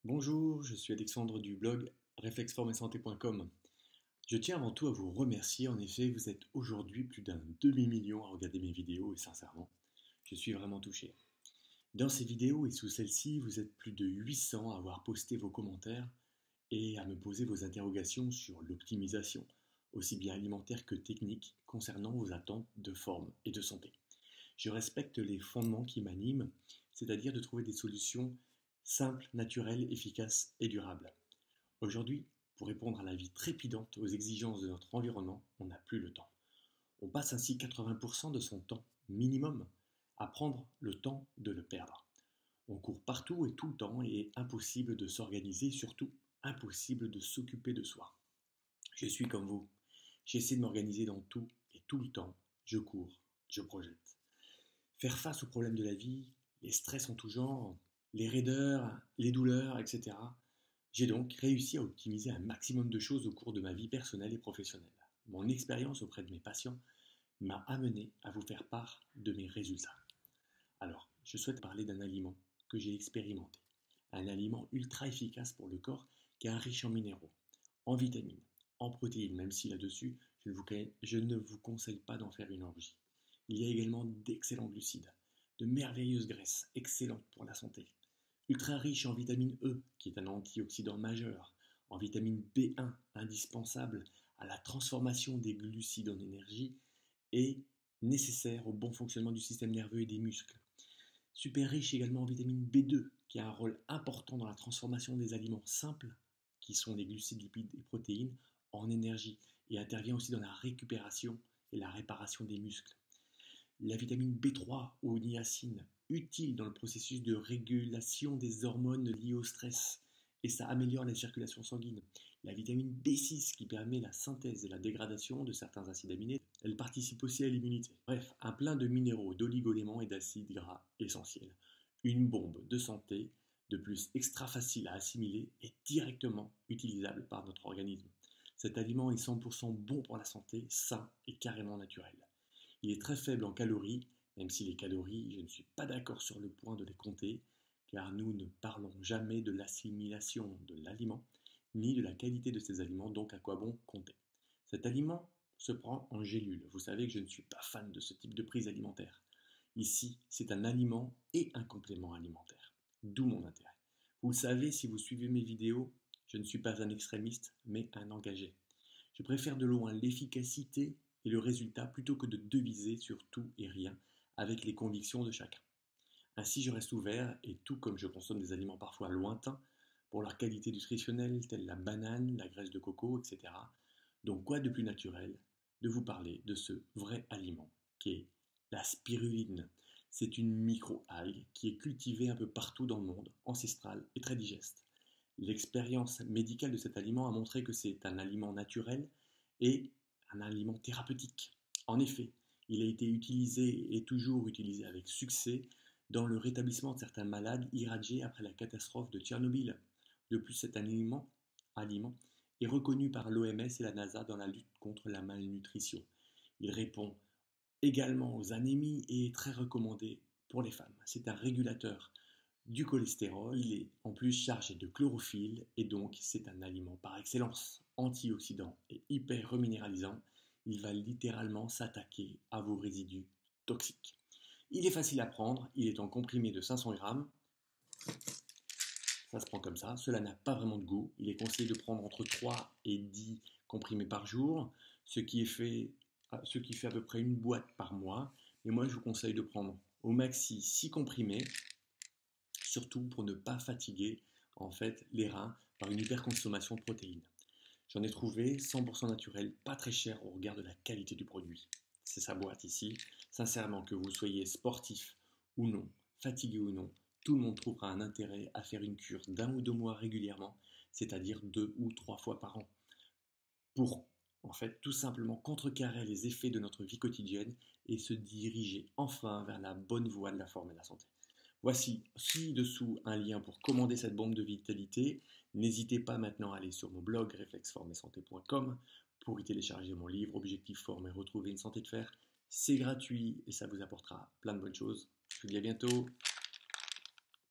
Bonjour, je suis Alexandre du blog réflexformesanté.com. Je tiens avant tout à vous remercier, en effet, vous êtes aujourd'hui plus d'un demi-million à regarder mes vidéos et sincèrement, je suis vraiment touché. Dans ces vidéos et sous celle-ci, vous êtes plus de 800 à avoir posté vos commentaires et à me poser vos interrogations sur l'optimisation, aussi bien alimentaire que technique, concernant vos attentes de forme et de santé. Je respecte les fondements qui m'animent, c'est-à-dire de trouver des solutions simples, naturelles, efficaces et durables. Aujourd'hui, pour répondre à la vie trépidante, aux exigences de notre environnement, on n'a plus le temps. On passe ainsi 80% de son temps minimum à prendre le temps de le perdre. On court partout et tout le temps et impossible de s'organiser, surtout impossible de s'occuper de soi. Je suis comme vous. J'essaie de m'organiser dans tout et tout le temps. Je cours, je projette. Faire face aux problèmes de la vie, les stress en tout genre, les raideurs, les douleurs, etc. J'ai donc réussi à optimiser un maximum de choses au cours de ma vie personnelle et professionnelle. Mon expérience auprès de mes patients m'a amené à vous faire part de mes résultats. Alors, je souhaite parler d'un aliment que j'ai expérimenté. Un aliment ultra efficace pour le corps qui est riche en minéraux, en vitamines, en protéines, même si là-dessus, je ne vous conseille pas d'en faire une orgie. Il y a également d'excellents glucides, de merveilleuses graisses, excellentes pour la santé. Ultra riche en vitamine E, qui est un antioxydant majeur, en vitamine B1, indispensable à la transformation des glucides en énergie et nécessaire au bon fonctionnement du système nerveux et des muscles. Super riche également en vitamine B2, qui a un rôle important dans la transformation des aliments simples, qui sont les glucides, lipides et protéines, en énergie, et intervient aussi dans la récupération et la réparation des muscles. La vitamine B3 ou niacine, utile dans le processus de régulation des hormones liées au stress, et ça améliore la circulation sanguine. La vitamine B6 qui permet la synthèse et la dégradation de certains acides aminés, elle participe aussi à l'immunité. Bref, un plein de minéraux, d'oligo-éléments et d'acides gras essentiels. Une bombe de santé, de plus extra facile à assimiler et directement utilisable par notre organisme. Cet aliment est 100% bon pour la santé, sain et carrément naturel. Il est très faible en calories, même si les calories, je ne suis pas d'accord sur le point de les compter, car nous ne parlons jamais de l'assimilation de l'aliment, ni de la qualité de ces aliments, donc à quoi bon compter. Cet aliment se prend en gélule. Vous savez que je ne suis pas fan de ce type de prise alimentaire. Ici, c'est un aliment et un complément alimentaire. D'où mon intérêt. Vous le savez, si vous suivez mes vidéos, je ne suis pas un extrémiste, mais un engagé. Je préfère de loin l'efficacité et le résultat plutôt que de deviser sur tout et rien avec les convictions de chacun. Ainsi, je reste ouvert et tout comme je consomme des aliments parfois lointains pour leur qualité nutritionnelle, telle la banane, la graisse de coco, etc. Donc quoi de plus naturel de vous parler de ce vrai aliment qui est la spiruline. C'est une micro-algue qui est cultivée un peu partout dans le monde, ancestrale et très digeste. L'expérience médicale de cet aliment a montré que c'est un aliment naturel et un aliment thérapeutique. En effet, il a été utilisé et toujours utilisé avec succès dans le rétablissement de certains malades irradiés après la catastrophe de Tchernobyl. De plus, cet aliment est reconnu par l'OMS et la NASA dans la lutte contre la malnutrition. Il répond également aux anémies et est très recommandé pour les femmes. C'est un régulateur du cholestérol, il est en plus chargé de chlorophylle et donc c'est un aliment par excellence, antioxydant et hyper reminéralisant. Il va littéralement s'attaquer à vos résidus toxiques. Il est facile à prendre, il est en comprimé de 500 grammes. Ça se prend comme ça, cela n'a pas vraiment de goût. Il est conseillé de prendre entre 3 et 10 comprimés par jour, ce qui fait à peu près une boîte par mois. Mais moi, je vous conseille de prendre au maxi 6 comprimés, surtout pour ne pas fatiguer en fait les reins par une hyperconsommation de protéines. J'en ai trouvé 100% naturel, pas très cher au regard de la qualité du produit. C'est sa boîte ici. Sincèrement, que vous soyez sportif ou non, fatigué ou non, tout le monde trouvera un intérêt à faire une cure d'1 ou 2 mois régulièrement, c'est-à-dire 2 ou 3 fois par an, pour en fait tout simplement contrecarrer les effets de notre vie quotidienne et se diriger enfin vers la bonne voie de la forme et de la santé. Voici ci-dessous un lien pour commander cette bombe de vitalité. N'hésitez pas maintenant à aller sur mon blog réflexformesanté.com pour y télécharger mon livre Objectif Forme et retrouver une santé de fer. C'est gratuit et ça vous apportera plein de bonnes choses. Je vous dis à bientôt.